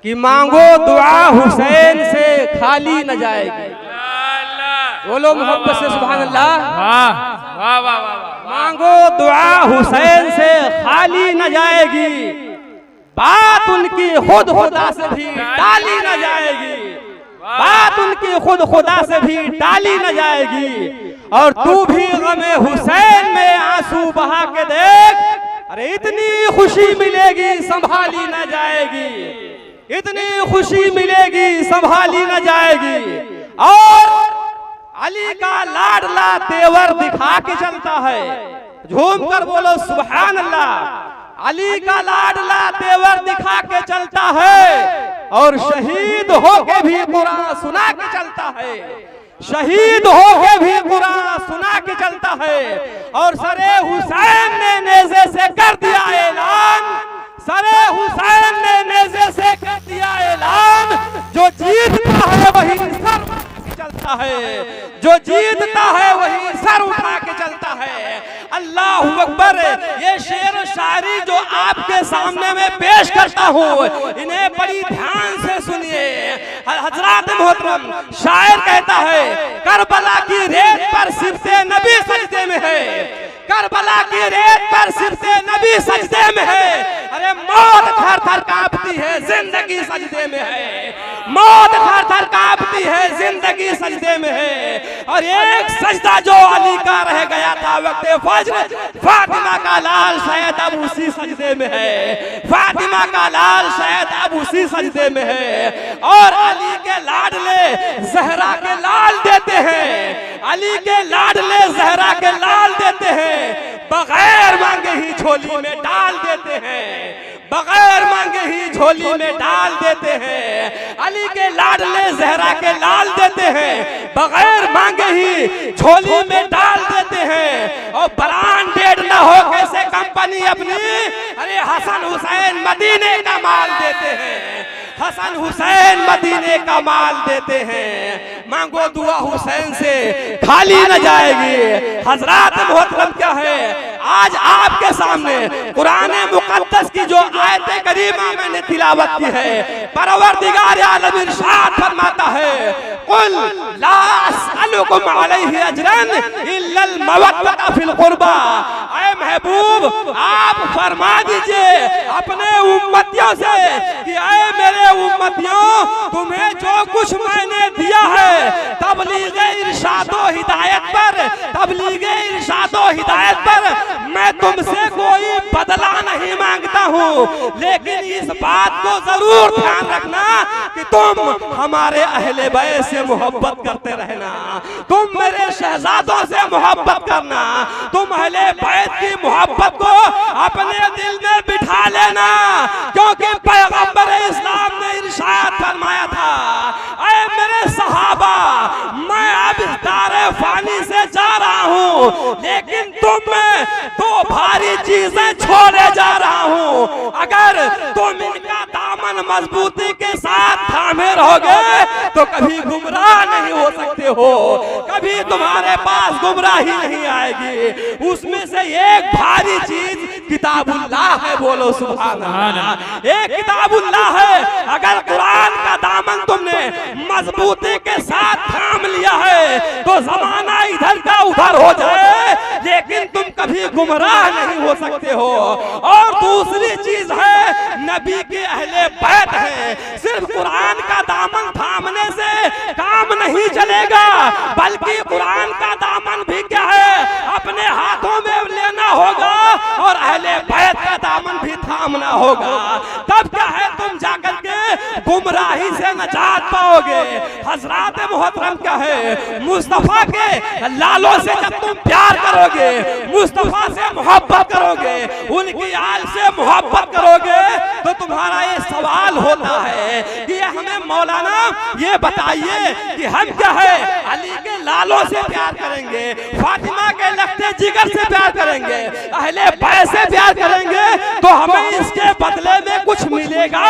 कि मांगो दुआ हुसैन से खाली न जाएगी। बोलो मोहब्बत से सुभान अल्लाह। मांगो दुआ हुसैन से खाली न जाएगी, बात उनकी खुद खुदा से भी टाली न जाएगी, बात उनकी खुद खुदा से भी टाली न जाएगी। और तू भी गमे हुसैन में आंसू बहा के देख, अरे इतनी खुशी मिलेगी संभाली न जाएगी, इतनी खुशी मिलेगी संभाली न जाएगी। और अली का लाडला तेवर दिखा के चलता है, झूम कर बोलो सुभान अल्लाह। अली का लाडला तेवर दिखा के चलता है और शहीद होके भी कुरान सुना के चलता है, शहीद होके भी कुरान सुना के चलता है। और सरे हुसैन ने नेज़े से कर दिया ऐलान, सरे हुसैन ने नेज़े से कर दिया ऐलान, जो जीतता है वही सर चलता है, जो जीतता है वही सर उठा के चलता है। अल्लाहु अकबर। ये शेर और शायरी जो आपके सामने में पेश करता हूँ, इन्हें बड़ी ध्यान से सुनिए। हजरात मोहतरम, शायर कहता है, करबला की रेत पर सिरते नबी सजदे में है, करबला की रेत पर सिरते नबी सजदे में है। अरे मौत थर थर कांपती है, जिंदगी सजदे में है, मौत थर थर कांपती है, जिंदगी सजदे में है। और एक सजदा जो अली का रह गया था वक्त फज्र, फातिमा का लाल शायद अब उसी सजदे में है, फातिमा का लाल शायद अब उसी सजदे में है। और अली के लाडले जहरा के लाल देते हैं, अली के लाडले जहरा के लाल देते हैं, बगैर मांगे ही झोली में डाल देते हैं, बगैर मांगे ही झोली में डाल देते हैं। अली के लाडले जहरा के लाल देते हैं, बगैर मांगे ही झोली में डाल देते हैं। और ब्रांडेड ना हो कैसे कंपनी अपनी, अरे हसन हुसैन मदीने का माल देते हैं, हसन हुसैन मदीने का माल देते हैं। मांगो दुआ हुसैन से खाली न जाएगी। हजरात मोहतरम, क्या है आज आपके सामने कुरान मुकद्दस की जो आयत करीमा मैंने तिलावत की है, परवरदिगार आलम इरशाद फरमाता है, कुल ला अस्अलुकुम अलैहि अजरन इल्लल मवद्दत फिल कुर्बा। ऐ महबूब, आप फरमा दीजिए अपने उम्मतियों से कि ऐ मेरे उम्मतियों, तुम्हें जो कुछ मैंने दिया है तबलीग इरशाद व हिदायत पर, तबलीग इरशाद व हिदायत पर मैं तुमसे कोई बदला नहीं मांगता हूँ, लेकिन इस बात को जरूर ध्यान रखना कि तुम हमारे अहले बैत से मोहब्बत करते रहना, तुम मेरे शहजादों से मोहब्बत करना, तुम अहले बैत की मोहब्बत को अपने दिल में बिठा लेना। क्योंकि पैगंबर इस्लाम ने इरशाद फरमाया था, ऐ मेरे सहाबा, मैं अब इस दारे फानी से जा रहा हूँ, लेकिन तुम में दो भारी चीजें छोड़े जा रहा हूँ। अगर तुम इनका दामन मजबूती के साथ थामे रहोगे तो कभी गुमराह नहीं हो सकते हो, कभी तुम्हारे पास गुमराही नहीं आएगी। उसमें से एक भारी चीज किताबुल्लाह है, बोलो सुभान अल्लाह। एक किताबुल्लाह है, अगर कुरान का दामन तुमने मजबूती के साथ थाम लिया है तो जमाना इधर का उधर हो जाए, लेकिन तुम कभी गुमराह नहीं हो सकते हो। और दूसरी चीज है, नबी के अहले बैत है। सिर्फ कुरान का दामन थामने से काम नहीं चलेगा, बल्कि कुरान का दामन भी क्या है, अपने हाथों में लेना होगा और अहले बैत का दामन भी थामना होगा। तब क्या है, तुम जाकर के गुमराही से नजात पाओगे। हजरात मोहतरम, क्या है, मुस्तफा के लालों से जब तुम प्यार करोगे, मुस्तफा से मोहब्बत करोगे, उनकी आल से मोहब्बत करोगे, तो तुम्हारा ये सवाल होता है कि हमें मौलाना ये बताइए कि हम क्या है, अली के लालों से प्यार करेंगे, फातिमा के लखते जिगर से प्यार करेंगे, अहले बैत से प्यार करेंगे, तो हमें इसके बदले में कुछ मिलेगा?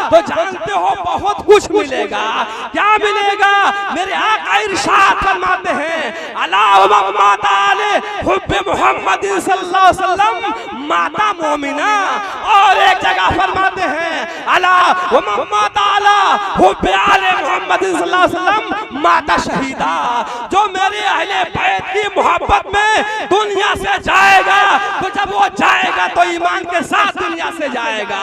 तो जानते हो हो बहुत कुछ मिलेगा। क्या मिलेगा? मेरे आका इरशाद फरमाते हैं अला व ताले हुब्बे मोहम्मद सल्लल्लाहु अलैहि वसल्लम माता मोमिना। और एक जगह फरमाते हैं अला व ताला हुब्बे आले मोहम्मद सल्लल्लाहु अलैहि वसल्लम माता शहीदा। जो मेरे अहले बैत की मोहब्बत में दुनिया से जाएगा, तो जब वो जाएगा तो ईमान के साथ दुनिया से जाएगा,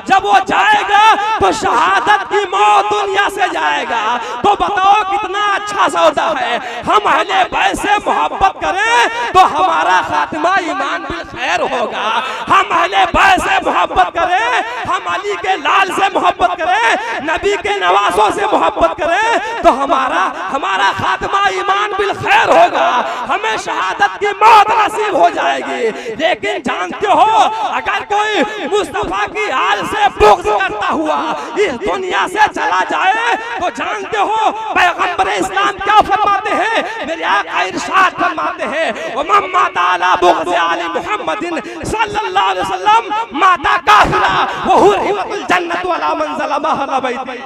जब वो जाएगा तो शहादत की मौत दुनिया से जाएगा। तो बताओ कितना अच्छा सौदा है। हम अहले बैत से मोहब्बत करें तो हमारा खात्मा ईमान बिल खैर होगा। हम अहले बैत से मोहब्बत करें, हम अली के लाल से मोहब्बत करें, नबी के नवासों से मोहब्बत करें तो हमारा खात्मा ईमान बिल खैर होगा, हमें शहादत की मौत नसीब हो जाएगी। लेकिन जानते हो अगर कोई मुस्तफा की हाल से बुग़्ज़ करता हुआ इस दुनिया से चला जाए तो जानते हो पैगंबर इस्लाम क्या फरमाते हैं? मेरे आका इरशाद फरमाते हैं वमम्मा ताला बुग़्ज़ आली मुहम्मदिन सल्लल्लाहु अलैहि वसल्लम माता काफिरा व हुरिमतुल जन्नत वला मंज़ला महला बैती।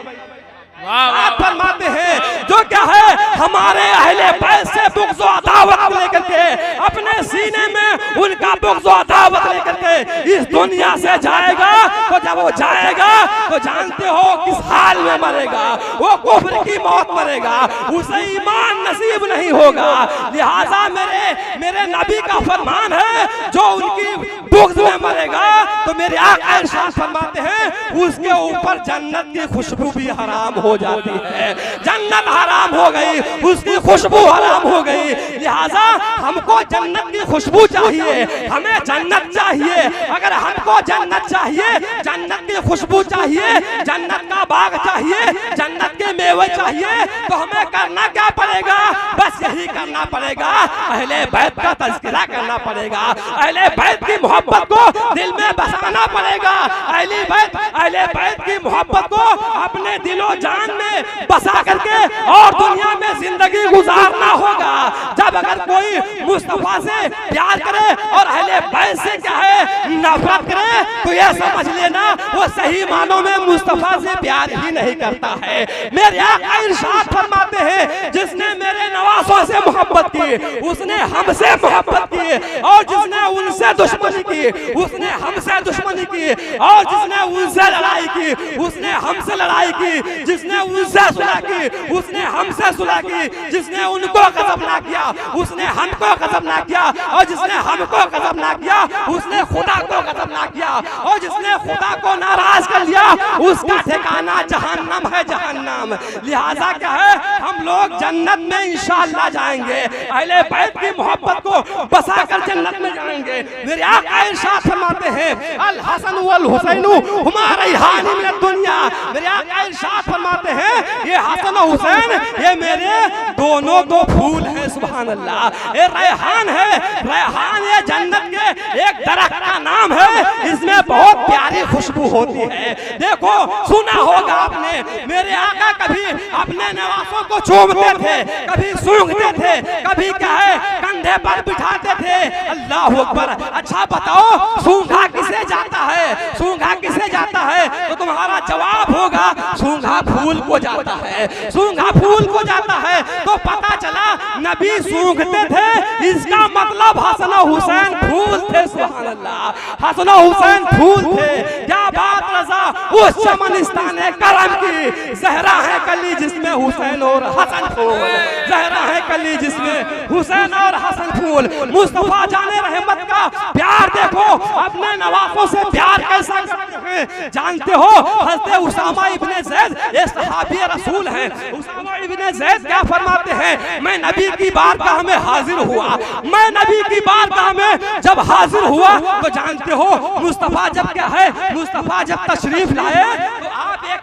फरमाते हैं जो क्या है हमारे अहले बैत से बुग़्ज़ व अदावत लेकर के अपने सीने में उनका बुग़्ज़ व अदावत लेकर के इस दुनिया से जाएगा, तो जब वो जाएगा तो जानते हो किस हाल में मरेगा? वो कुफ्र की मौत मरेगा, उसे ईमान नसीब नहीं होगा। लिहाजा मेरे नबी का फरमान है जो उनकी बुग़्ज़ में मरेगा तो मेरे आका इरशाद फरमाते हैं उसके ऊपर जन्नत की खुशबू भी हराम हो जाती है। जन्नत हराम हो गई, उसकी खुशबू हराम हो गई। लिहाजा हमको जन्नत की खुशबू चाहिए, हमें जन्नत चाहिए। अगर हमको जन्नत चाहिए, जन्नत की खुशबू चाहिए, जन्नत का बाग चाहिए, जन्नत के मेवे चाहिए, तो हमें करना क्या पड़ेगा? बस यही करना पड़ेगा, अहले बैत का तज़किरा करना पड़ेगा, अहले बैत की मोहब्बत को दिल में बसाना पड़ेगा, अहले बैत की मोहब्बत को अपने दिलो जान में बसा करके और दुनिया में जिंदगी गुजारना होगा। जब अगर कोई मुस्तफा से प्यार करे और अहले बैत से क्या है नफरत करे तो यह समझ लेना वो सही मानों में मुस्तफा से प्यार ही नहीं करता है। मेरे आका इरशाद फरमाते हैं जिसने मेरे नवासों से मोहब्बत की उसने हमसे मोहब्बत की, और जिसने उनसे दुश्मनी की उसने हमसे दुश्मनी की, और जिसने उनसे लड़ाई की उसने हमसे लड़ाई की, जिसने उनसे सुलह की उसने हमसे सुलह की, जिसने उनको गज़ब ना किया उसने हमको गज़ब ना किया, और जिसने हमको गज़ब ना किया उसने खुदा को गज़ब ना किया, और जिसने खुदा को नाराज कर लिया उसका ठिकाना जहन्नम है, जहन्नम। लिहाजा क्या है हम लोग जन्नत में इंशाअल्लाह जाएंगे, अहले बैत की मोहब्बत को बसा कर जन्नत में जाएंगे। मेरे आका इरशाद फरमाते हैं अल हसन वल हुसैन हुमा रैहानी मिन दुनिया। मेरे आका इरशाद फरमाते हैं ये हसन और हुसैन ये मेरे दोनों दो फूल हैं, सुभान अल्लाह। ये रैहान है, रैहान ये जन्नत के एक दरख्त का नाम है, इसमें बहुत प्यारी खुशबू होती है। देखो सुना होगा आपने, मेरे आका कभी अपने नवासों को चूमते थे, कभी सूंघते थे, कभी क्या है कंधे पर बिठाते थे। अल्लाह अकबर। अच्छा बताओ सूंघा किसे जाता है? सूंघा किसे जाता है? तो तुम्हारा जवाब होगा सूंघा फूल को जाता है, सूंघा फूल को जाता है। तो पता चला नबी सूंघते थे, इसका मतलब हसन हुसैन फूल थे, सुभान अल्लाह। हसन हुसैन फूल थे। क्या बात रज़ा उस चमनिस्तान करम की, ज़हरा है कली जिसमें हुसैन और हसन फूल, ज़हरा है कली जिसमें हुसैन और हसन फूल। मुस्तफा जाने रहमत का प्यार देखो, अपने नवासों से प्यार कैसा करते हैं जानते हो? हज़रत उसामा इब्ने ज़ैद ये सहाबी रसूल हैं। उसामा इब्ने ज़ैद क्या फरमाते हैं? मैं नबी की बारगाह में हाजिर हुआ, मैं नबी की बारगाह में जब हाजिर हुआ तो जानते हो मुस्तफा जब क्या है, मुस्तफा जब तशरीफ लाए तो आप एक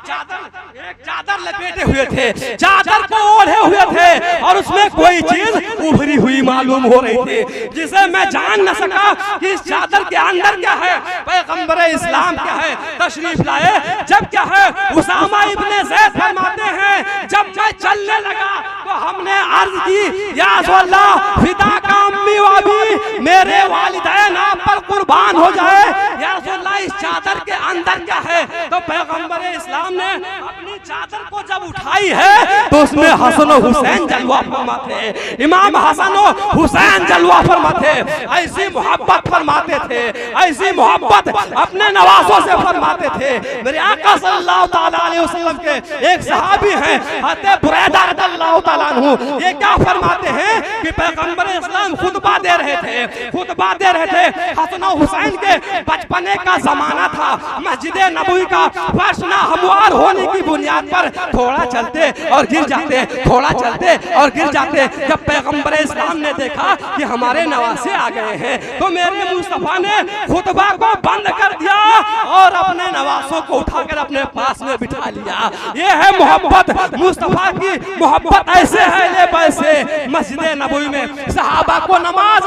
चादर लपेटे हुए थे, चादर को ओढ़े हुए थे, और उसमें कोई चीज उभरी हुई मालूम हो रही थी, जिसे मैं जान न सका कि इस चादर के अंदर क्या है। पैगंबर इस्लाम क्या है तशरीफ लाए, जब क्या है उसामा इब्ने ज़ैद फरमाते हैं जब मैं चलने लगा तो हमने अर्ज की या अल्लाह फिदा का अम्मी व अबी, मेरे वालिदैन आप पर कुर्बान हो जाए, या रसूलल्लाह इस चादर के अंदर क्या है? तो पैगंबर इस्लाम ने अपनी चादर को जब उठाई है तो उसमें हसन और हुसैन जलवा फरमाते, इमाम हसन और हुसैन जलवा फरमाते। ऐसी मोहब्बत फरमाते थे, ऐसी मोहब्बत अपने नवासों से फरमाते थे। मेरे आका सल्लल्लाहु ताला अलैहि वसल्लम के एक सहाबी हैं हज़रत बुरैदा रज़ियल्लाहु ताला अन्हु, ये क्या फरमाते हैं कि पैगंबर इस्लाम खुतबा दे रहे थे। हसन और हुसैन के बचपने का जमाना था, मस्जिद नबवी का फर्श ना हमवार होने की बुनियाद पर थोड़ा चलते और गिर जाते, थोड़ा चलते और गिर जाते। जब पैगंबर इस्लाम ने देखा कि हमारे नवासे आ गए हैं तो मेरे मुस्तफा ने खुतबा को बंद कर दिया और अपने नवासों को उठाकर अपने पास में बिठा लिया। ये है मोहब्बत, मुस्तफा की मोहब्बत ऐसे है ले वैसे। मस्जिद नबवी में सहाबा को नमाज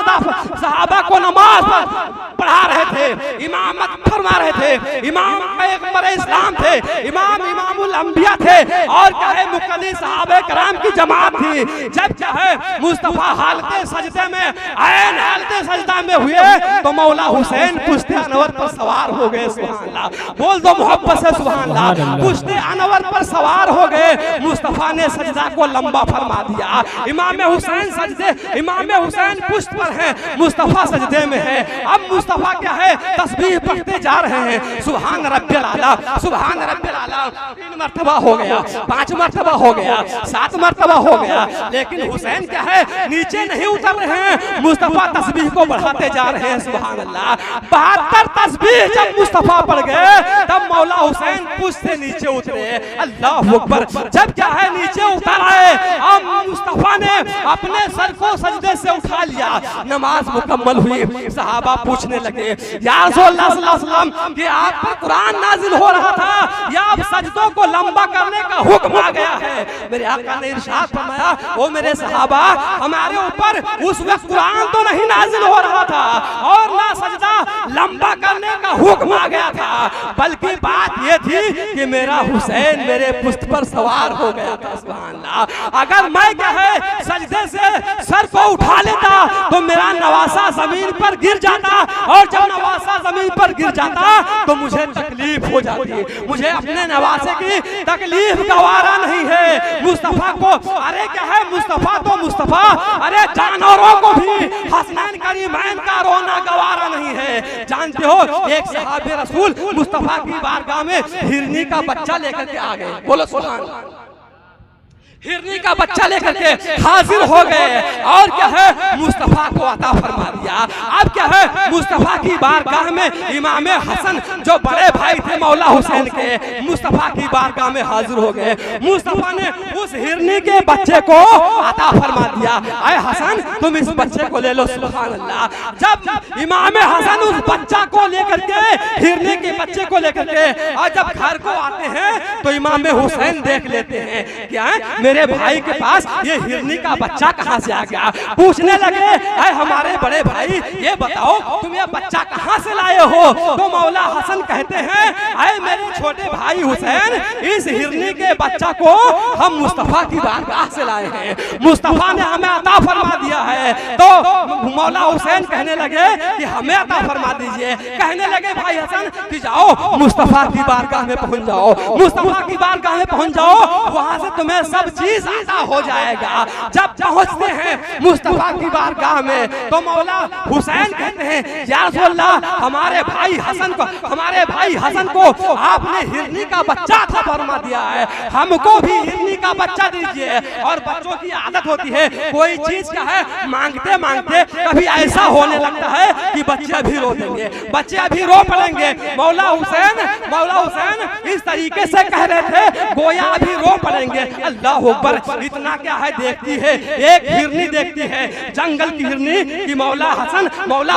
पढ़ा रहे थे, इमामत फरमा रहे थे। इमाम पैगंबर इस्लाम थे, इमामुल अंबिया थे और क्या है मुक़ल्लिद सहाबे कराम की जमात थी। जब क्या है मुस्तफा हालते सजदे में ऐन हालते सजदा में हुए तो मौला हुसैन पुश्ते अनवर पर सवार हो गए। सुभान अल्लाह, बोल दो मोहब्बत से सुभान अल्लाह। पुश्ते अनवर पर सवार हो गए, मुस्तफा ने सजदा को लंबा फरमा दिया। इमाम हुसैन पुश्त पर है, मुस्तफा सजदे में है। अब मुस्तफा क्या है तस्बीह पढ़ते जा रहे हैं, सुभान रब्बिल आला, सुभान रब्बिल आला। 3 मरतबा हो गया, 5 मरतबा हो गया, 7 मरतबा हो गया, लेकिन हुसैन क्या है नीचे नहीं उतर रहे हैं। मुस्तफा तस्बीह को बढ़ाते जा रहे हैं, सुभान अल्लाह। 72 तस्बीह जब मुस्तफा पढ़ गए तब मौला हुसैन पुश्त से नीचे उतरे। अल्लाह अकबर। जब क्या है नीचे उतर आए, अब मुस्तफा ने अपने सर को सजदे से उठा लिया। नमाज मुकम्मल हुई, सहाबा पूछने लगे या रसूलल्लाह सल्लल्लाहु अलैहि वसल्लम कि आप पर कुरान नाजिल हो रहा था या अब सजदों को लंबा करने का हुक्म आ गया है? मेरे आका ने इरशाद फरमाया, ओ मेरे सहाबा, हमारे ऊपर उस वक्त कुरान तो नहीं नाजिल हो रहा था और ना सजदा लंबा करने का हुक्म आ गया था, बल्कि बात यह थी कि मेरा हुसैन मेरे पुश्त पर सवार हो गया था। सुभान अल्लाह। अगर मैं क्या है सजदे से सर को उठा लेता तो मेरा नवासा जमीन पर गिर जाता और जब नवासा जमीन पर गिर जाता तो मुझे तकलीफ हो जाती। मुझे अपने नवासे की तकलीफ गवारा नहीं है। मुस्तफा को अरे क्या है मुस्तफा तो मुस्तफा, अरे जानवरों को भी हसनैन करीमैन का रोना गवारा नहीं है। जानते हो एक सहाबे रसूल मुस्तफा की बारगाह में हिरनी का बच्चा लेकर के आ गए। बोलो सुभान अल्लाह। हिरनी का बच्चा लेकर के हाजिर हो गए और क्या है मुस्तफा को अता फरमा दिया। अब क्या है मुस्तफा की बारगाह में इमाम हसन जो बड़े भाई थे मौला हुसैन के, मुस्तफा की बारगाह में हाजिर हो गए। मुस्तफा ने उस हिरनी के बच्चे को अता फरमा दिया। आए हसन तुम इस बच्चे को ले लो। सुभान अल्लाह। जब इमाम हसन उस बच्चा को लेकर के हिरनी के बच्चे को लेकर के और जब घर को आते हैं तो इमाम हुसैन देख लेते हैं क्या है मेरे भाई के पास ये हिरनी का बच्चा कहाँ से आ गया। पूछने लगे अरे हमारे बड़े भाई ये बताओ तुम ये बच्चा कहाँ से लाए हो? तो मौला हसन कहते हैं अरे मेरे छोटे भाई हुसैन इस हिरनी के बच्चा को हम मुस्तफा की बारगाह से लाए हैं, मुस्तफा ने हमें अता फरमा दिया है। तो मौला हुसैन कहने लगे कि हमें अता फरमा दीजिए। कहने लगे भाई हसन कि जाओ मुस्तफा की बारगाह में पहुंच जाओ, मुस्तफा की बारगाह में पहुंच जाओ, वहां से तुम्हें सब चीज अता हो जाएगा। जब पहुंचते हैं मुस्तफा की बारगाह में तो मौला हुसैन कहते हैं या रसूलल्लाह हमारे भाई हसन को आपने हिरनी का बच्चा अता फरमा दिया है, हमको भी हिरनी का बच्चा दीजिए। और बच्चों की आदत होती है कोई चीज क्या है मांगते मांगते कभी ऐसा होने लगता है कि बच्चे अभी रो देंगे, बच्चे अभी रो पड़ेंगे। मौला हुसैन इस तरीके से कह रहे थे गोया अभी रो पड़ेंगे। अल्लाह अकबर। इतना क्या है देखती है एक हिरनी देखती है जंगल की हिरनी कि मौला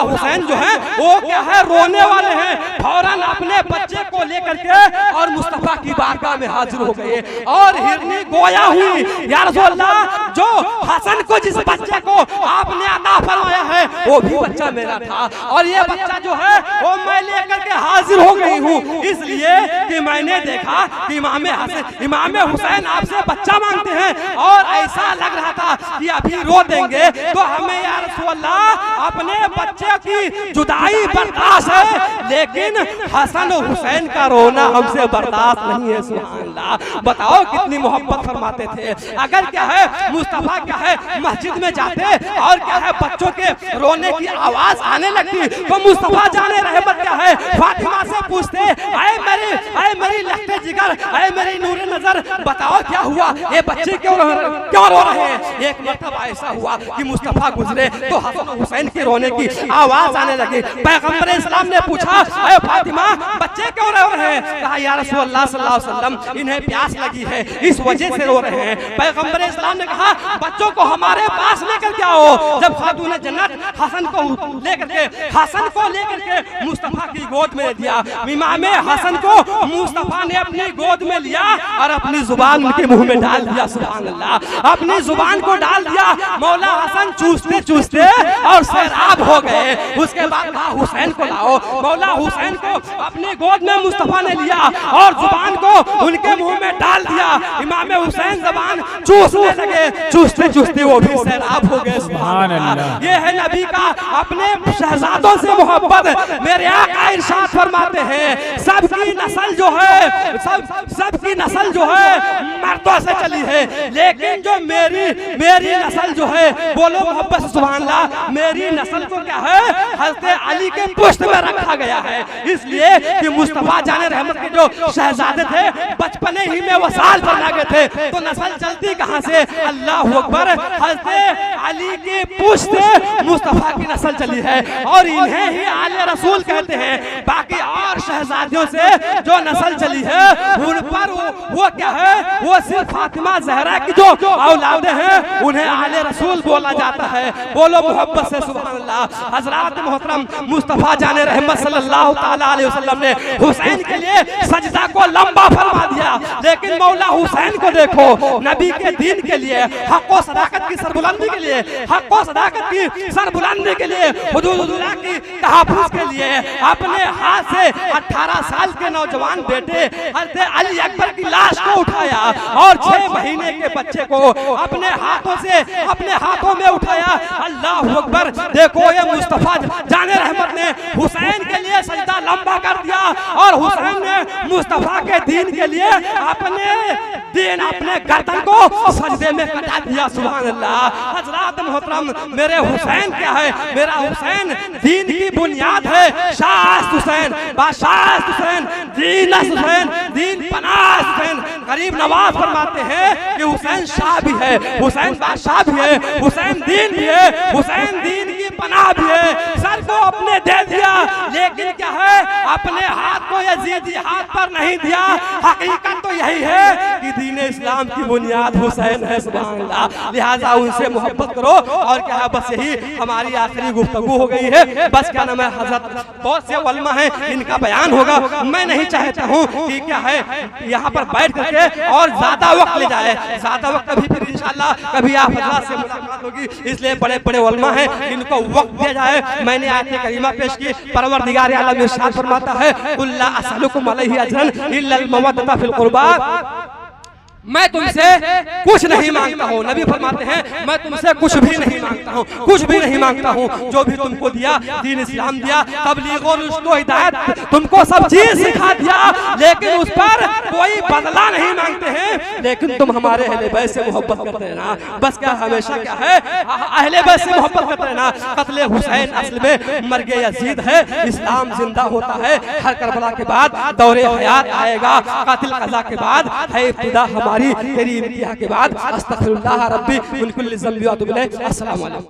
हुसैन जो है वो क्या है रोने वाले हैं। फौरन अपने बच्चे को लेकर के और मुस्तफा की बारगाह में हाजिर हो गए और हिरनी गोया हुई या रसूलल्लाह जो हसन को जिस बच्चे को आपने अता फरमाया है वो भी बच्चा मेरा था और ये बच्चा जो है वो मैं लेकर के हाजिर हो गई हूँ, इसलिए कि मैंने देखा कि इमाम हुसैन आपसे बच्चा मांग बनते हैं और ऐसा लग रहा था कि अभी रो देंगे। तो हमें या रसूल अल्लाह अपने बच्चे की जुदाई बर्दाश्त है, लेकिन हसन और हुसैन का रोना हमसे बर्दाश्त नहीं है। सुभान अल्लाह, बताओ कितनी मोहब्बत फरमाते थे। अगर क्या है मुस्तफा क्या है मस्जिद में जाते और क्या है बच्चों के रोने की आवाज आने लगती तो मुस्तफा जाने रहमत क्या है फातिमा से पूछते, ऐ मेरी लहते जिगर, ऐ मेरी नूरे नजर, बताओ क्या हुआ, ये बच्चे क्यों रो रहे हैं। एक मरतबा ऐसा हुआ कि मुस्तफा गुजरे तो हसन हुसैन के रोने की आवाज आने लगी। पैगंबर इस्लाम ने पूछा, ऐ फातिमा बच्चे क्यों रो रहे हैं। कहा या रसूलल्लाह सल्लल्लाहु अलैहि वसल्लम इन्हें प्यास लगी है इस वजह से रो रहे हैं। पैगंबर इस्लाम ने कहा बच्चों को हमारे पास लेकर के आओ। जब खातून जन्नत हसन को लेकर के मुस्तफा की गोद में दिया, इमाम हसन को मुस्तफा ने अपनी गोद में लिया और अपनी जुबान उनके मुंह में डाल दिया। सुभान अल्लाह, अपनी जुबान को डाल दिया। मौला हसन चूसते चूसते और सैराब हो गए। उसके बाद कहा हुसैन को लाओ। मौला हुसैन को अपनी गोद में मुस्तफा ने लिया और जुबान को उनके मुंह में डाल दिया। इमाम हुसैन जुबान चूसने लगे, चूसते चूसते वो भी सैराब हो गए। सुभान अल्लाह, ये है नबी का अपने शहजादों से मोहब्बत। मेरे आका इरशाद फरमाते हैं सबकी नस्ल जो है सबकी नस्ल जो है मर्दों से चली है, लेकिन जो मेरी नस्ल जो है बोलो मोहब्बत से सुभान अल्लाह, मेरी नस्ल को क्या है हज़रत अली के पुश्त में रखा गया है। इसलिए कि मुस्तफा जाने रहमत के जो शहजादे थे बचपने ही में वसाल बना गए थे, तो नस्ल चलती कहां से। अल्लाह अकबर, हज़रत अली के पुश्त मुस्तफा की नस्ल चली है और इन्हें ही आले रसूल कहते हैं। बाकी और शहजादियों से जो नस्ल चली है उन पर वो क्या है, वो सिर्फ फातिमा ज़हरा की जो औलादे हैं उन्हें आले रसूल बोला जाता है। बोलो मोहब्बत से सुभान अल्लाह। हजरात मोहतरम, मुस्तफा जाने रहमत सल्लल्लाहु ताला अलैहि वसल्लम ने हुसैन के लिए सजदा को लंबा फरमा दिया, लेकिन मौला हुसैन को देखो नबी के दीन के लिए, हक व सदाकत की सरबुलंदी के लिए, हक व सदाकत की सरबुलंदी के लिए, हुदूदुल्लाह की तहफ़्फ़ुज़ के लिए अपने हाथ से 18 साल के नौजवान बेटे हज़रत अली अकबर की लाश को उठाया और 6 महीने के बच्चे को अपने हाथों में उठाया। अल्लाह अकबर, देखो ये मुस्तफा जाने रहमत ने हुसैन के लिए सजदा लंबा कर दिया और हुसैन ने मुस्तफा के दीन के लिए अपने गर्दन को सजदे में कटा दिया। सुभान अल्लाह। हजरात मोहतरम, मेरे हुसैन क्या है, मेरा हुसैन दीन की बुनियाद है। शाह हुसैन, बादशाह हुसैन, दीन हुसैन, दीन पनाह हुसैन। गरीब नवाज फरमाते हैं कि हुसैन शाह भी है, हुसैन बादशाह भी है, हुसैन दीन भी है, हुसैन दीन की पनाह भी है। सर को अपने दे दिया, लेकिन क्या है अपने हाथ को यजीदी हाथ पर नहीं दिया। हकीकत तो यही है कि दीन इस्लाम की बुनियाद हुसैन है। सुभान अल्लाह। लिहाजा उनसे मोहब्बत करो और क्या है, बस यही हमारी आखिरी गुफ्तगू हो गई है। बस क्या नाम है, हजरत बहुत से उलमा हैं इनका बयान होगा। मैं नहीं चाहता हूँ कि क्या है यहाँ पर बैठ करके और ज्यादा वक्त ले जाए, ज्यादा वक्त कभी फिर इंशाल्लाह कभी आप हजरत से मुलाकात होगी, इसलिए बड़े बड़े उलमा हैं इनको वक्त दिया जाए। मैंने आयत करीमा पेश की, परवरदिगार आलम इरशाद फरमाता है कुल ला असअलुकुम अलैहि अजरन इल्ला अल मवद्दता फिल कुर्बा, मैं तुमसे कुछ नहीं मांगता हूँ। नबी फरमाते हैं मैं तुमसे कुछ भी नहीं मांगता हूँ, कुछ भी नहीं मांगता हूँ। जो भी तुमको दिया, दीन इस्लाम दिया, तबलीग और रुश्द व हिदायत, तुमको सब चीज सिखा दिया, लेकिन उस पर कोई बदला नहीं मांगते हैं। लेकिन तुम हमारे अहले बैत से मोहब्बत करते रहना। बस क्या हमेशा क्या है, अहले बैत से मोहब्बत करते रहना। कत्ले हुसैन असल में मर्गे यजीद है, इस्लाम जिंदा होता है। हर करबला के बाद दौरे हयात आएगा, कातिल कज़ा के बाद है इब्तिदा हमारी तेरी इम्तिहा के बाद। अस्तगफिरुल्लाह रब्बी मिन कुल्लि ज़ंबि व अतूबु इलैह। अस्सलामु अलैकुम।